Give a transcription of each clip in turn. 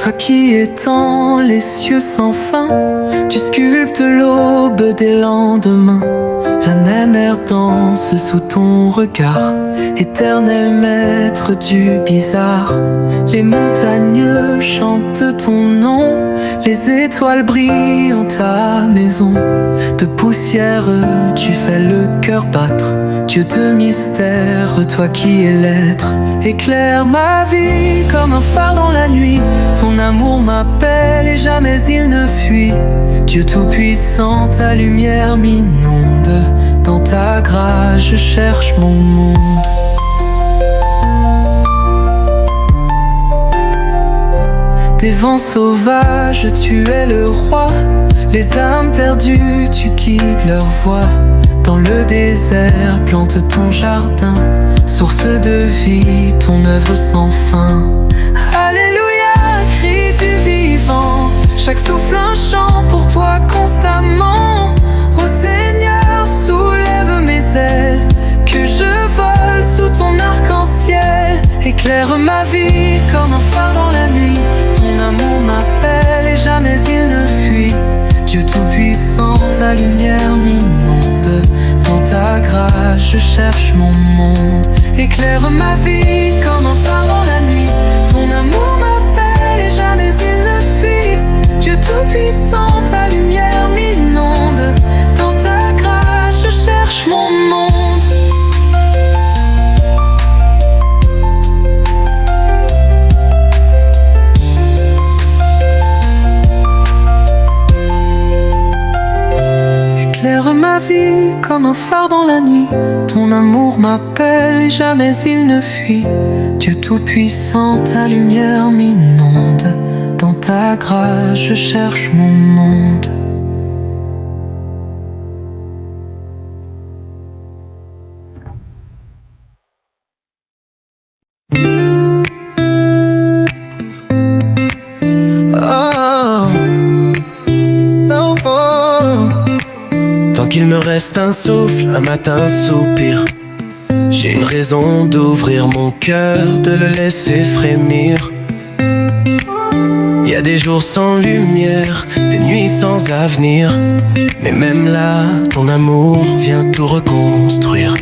Toi qui étends les cieux sans fin, tu sculptes l'aube des lendemains. La même ère danse sous ton regard, éternel maître du bizarre. Les montagnes chantent ton nom, les étoiles brillent en ta maison. De poussière tu fais le cœur battre, Dieu de mystère, toi qui es l'être. Éclaire ma vie comme un phare dans la nuit, ton amour m'appelle et jamais il ne fuit. Dieu tout-puissant, ta lumière m'inonde, dans ta grâce je cherche mon monde. Des vents sauvages, tu es le roi. Les âmes perdues, tu guides leur voie. Dans le désert, plante ton jardin, source de vie, ton œuvre sans fin. Alléluia, cri du vivant, chaque souffle un chant pour toi constamment. Ô Seigneur, soulève mes ailes, que je vole sous ton arc-en-ciel. Éclaire ma vie comme un phare dans la nuit, ton amour m'appelle et jamais il ne fuit. Dieu tout-puissant, ta lumière m'inonde, dans ta grâce je cherche mon monde. Éclaire ma vie comme un phare dans la nuit, ton amour m'appelle et jamais il ne fuit. Dieu tout-puissant, ta lumière m'inonde, dans ta grâce je cherche mon monde. Éclaire ma vie comme un phare dans la nuit, ton amour m'appelle et jamais il ne fuit. Dieu tout-puissant, ta lumière m'inonde, dans ta grâce je cherche mon monde. Qu'il me reste un souffle, un matin, un soupir, j'ai une raison d'ouvrir mon cœur, de le laisser frémir. Y a des jours sans lumière, des nuits sans avenir, mais même là, ton amour vient tout reconstruire.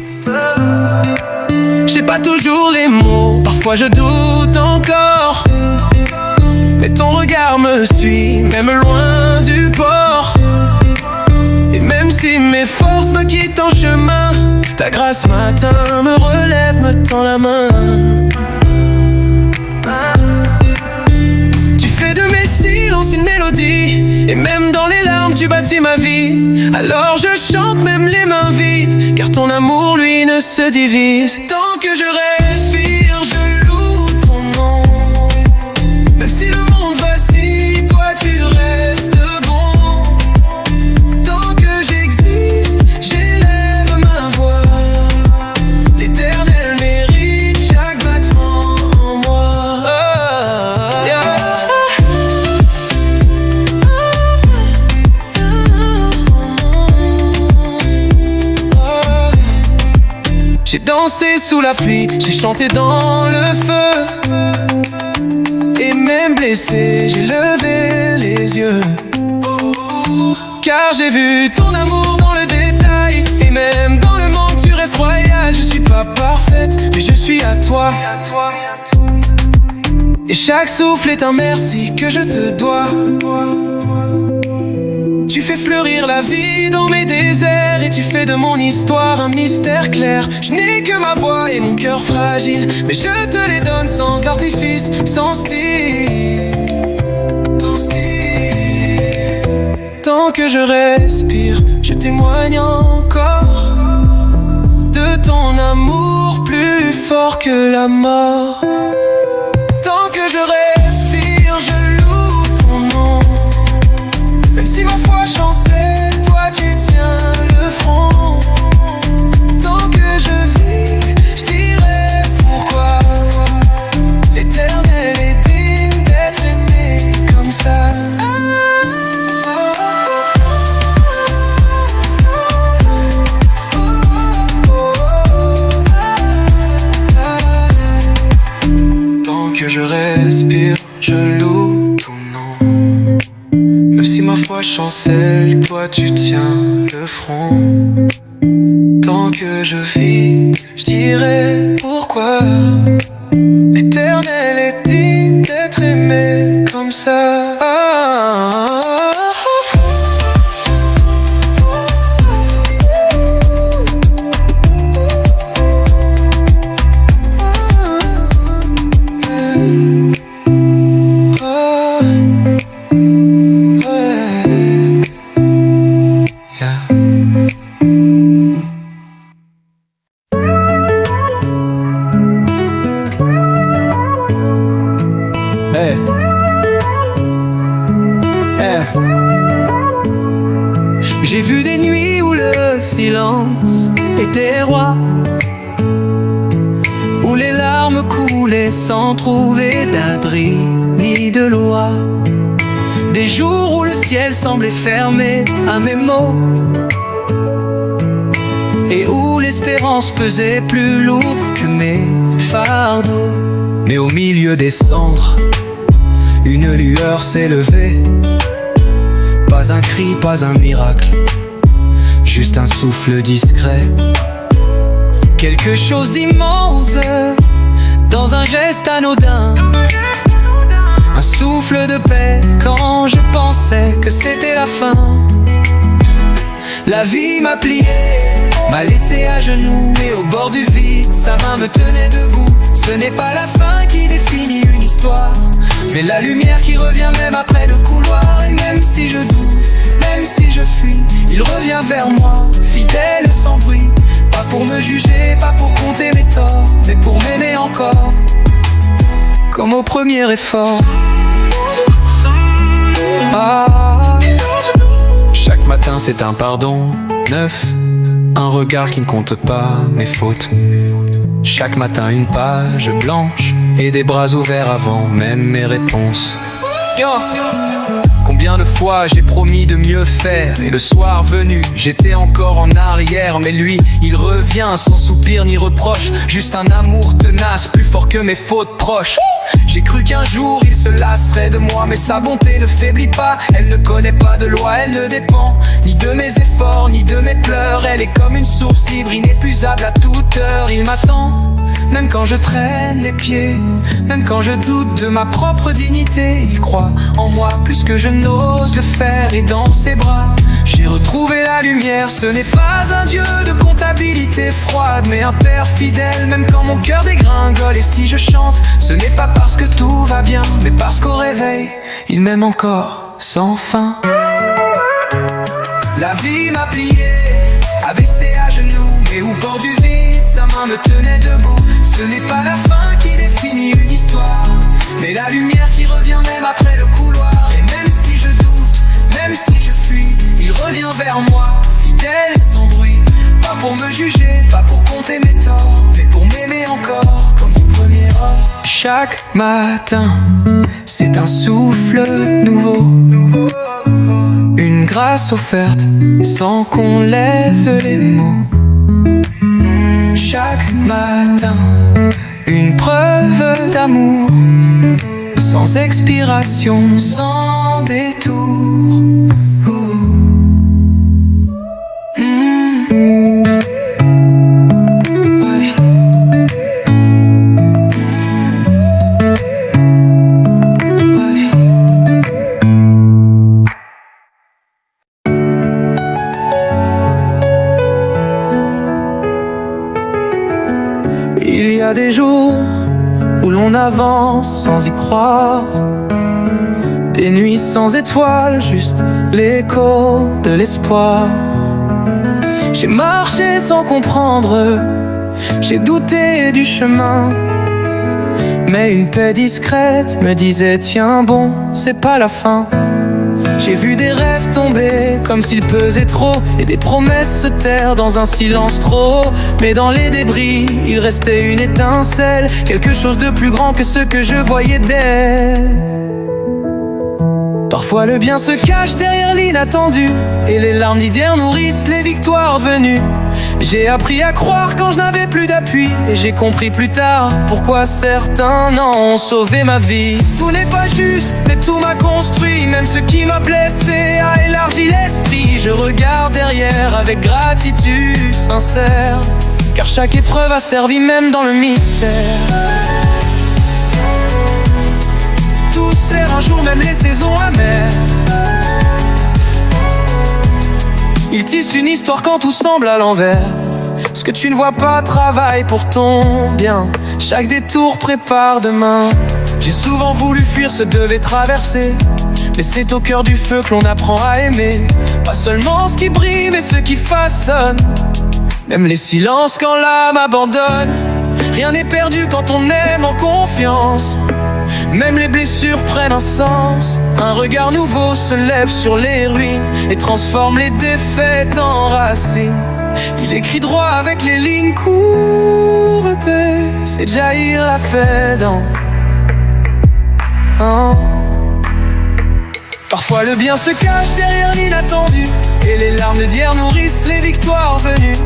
J'ai pas toujours les mots, parfois je doute encore, mais ton regard me suit, même loin du port. Même si mes forces me quittent en chemin, ta grâce matin me relève, me tend la main. Tu fais de mes silences une mélodie, et même dans les larmes tu bâtis ma vie. Alors je chante même les mains vides, car ton amour lui ne se divise. Tant que je respire, je loue ton nom. Même si le monde vacille, toi tu restes. J'ai dansé sous la pluie, j'ai chanté dans le feu, et même blessé, j'ai levé les yeux. Car j'ai vu ton amour dans le détail, et même dans le manque tu restes royal. Je suis pas parfaite, mais je suis à toi. Et chaque souffle est un merci que je te dois. Tu fais fleurir la vie dans mes déserts, et tu fais de mon histoire un mystère clair. Je n'ai que ma voix et mon cœur fragile, mais je te les donne sans artifice, sans style. Tant que je respire, je témoigne encore de ton amour plus fort que la mort. Tant que je respire, je loue ton nom. Même si ma foi chancelle, toi tu tiens le front. Tant que je vis, je dirai pourquoi l'éternel est digne d'être aimé comme ça. chancelle, toi tu tiens le front. Tant que je vis, je dirai pourquoi l'éternel est digne d'être aimé comme ça. J'ai vu des nuits où le silence était roi, où les larmes coulaient sans trouver d'abri ni de loi. Des jours où le ciel semblait fermé à mes mots, et où l'espérance pesait plus lourd que mes fardeaux. Mais au milieu des cendres, une lueur s'est levée. Pas un cri, pas un miracle, juste un souffle discret. Quelque chose d'immense dans un geste anodin, un souffle de paix quand je pensais que c'était la fin. La vie m'a plié, m'a laissé à genoux, et au bord du vide, sa main me tenait debout. Ce n'est pas la fin qui définit une histoire, mais la lumière qui revient même après le couloir. Et même si je doute, même si je fuis, il revient vers moi, fidèle sans bruit. Pas pour me juger, pas pour compter mes torts, mais pour m'aimer encore, comme au premier effort. Ah, chaque matin c'est un pardon neuf, un regard qui ne compte pas mes fautes. Chaque matin une page blanche et des bras ouverts avant même mes réponses. Yo! Combien de fois j'ai promis de mieux faire, et le soir venu, j'étais encore en arrière. Mais lui, il revient sans soupir ni reproche, juste un amour tenace, plus fort que mes fautes proches. J'ai cru qu'un jour il se lasserait de moi, mais sa bonté ne faiblit pas. Elle ne connaît pas de loi, elle ne dépend ni de mes efforts, ni de mes pleurs. Elle est comme une source libre, inépuisable à toute heure. Il m'attend, même quand je traîne les pieds, même quand je doute de ma propre dignité. Il croit en moi plus que je n'ose le faire, et dans ses bras j'ai retrouvé la lumière. Ce n'est pas un dieu de comptabilité froide, mais un père fidèle, même quand mon cœur dégringole. Et si je chante, ce n'est pas parce que tout va bien, mais parce qu'au réveil, il m'aime encore sans fin. La vie m'a plié, abaissé à genoux, mais au bord du vide, sa main me tenait debout. Ce n'est pas la fin qui définit une histoire, mais la lumière qui revient même après le couloir. Et même si je doute, même si je fuis, il revient vers moi, fidèle et sans bruit. Pas pour me juger, pas pour compter mes torts, mais pour m'aimer encore comme mon premier or. Chaque matin, c'est un souffle nouveau, une grâce offerte sans qu'on lève les mots. Chaque matin, une preuve d'amour, sans expiration, sans détour. Ouais. Ouais. Il y a des jours où l'on avance sans y croire, des nuits sans étoiles, juste l'écho de l'espoir. J'ai marché sans comprendre, j'ai douté du chemin, mais une paix discrète me disait tiens bon, c'est pas la fin. J'ai vu des rêves tomber comme s'ils pesaient trop, et des promesses se taire dans un silence trop haut. Mais dans les débris, il restait une étincelle, quelque chose de plus grand que ce que je voyais d'elle. Parfois le bien se cache derrière l'inattendu, et les larmes d'hier nourrissent les victoires venues. J'ai appris à croire quand je n'avais plus d'appui. Et j'ai compris plus tard pourquoi certains ont sauvé ma vie. Tout n'est pas juste, mais tout m'a construit. Même ce qui m'a blessé a élargi l'esprit. Je regarde derrière avec gratitude sincère, car chaque épreuve a servi même dans le mystère. Tout sert un jour, même les saisons amères. Il tisse une histoire quand tout semble à l'envers. Ce que tu ne vois pas travaille pour ton bien. Chaque détour prépare demain. J'ai souvent voulu fuir, ce devait traverser. Mais c'est au cœur du feu que l'on apprend à aimer. Pas seulement ce qui brille, mais ce qui façonne. Même les silences quand l'âme abandonne. Rien n'est perdu quand on aime en confiance. Même les blessures prennent un sens. Un regard nouveau se lève sur les ruines et transforme les défaites en racines. Il écrit droit avec les lignes courbées, fait jaillir la paix dans... Parfois le bien se cache derrière l'inattendu, et les larmes d'hier nourrissent les victoires venues.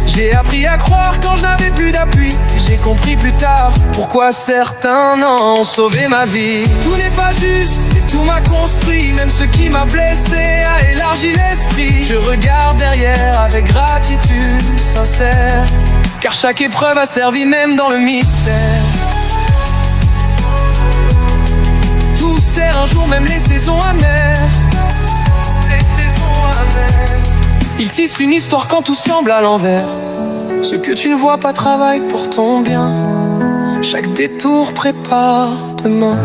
J'ai appris à croire quand je n'avais plus d'appui. Et j'ai compris plus tard pourquoi certains ont sauvé ma vie. Tout n'est pas juste, et tout m'a construit. Même ce qui m'a blessé a élargi l'esprit. Je regarde derrière avec gratitude sincère, car chaque épreuve a servi même dans le mystère. Tout sert un jour, même les saisons amères. Les saisons amères. Il tisse une histoire quand tout semble à l'envers. Ce que tu ne vois pas travaille pour ton bien. Chaque détour prépare demain.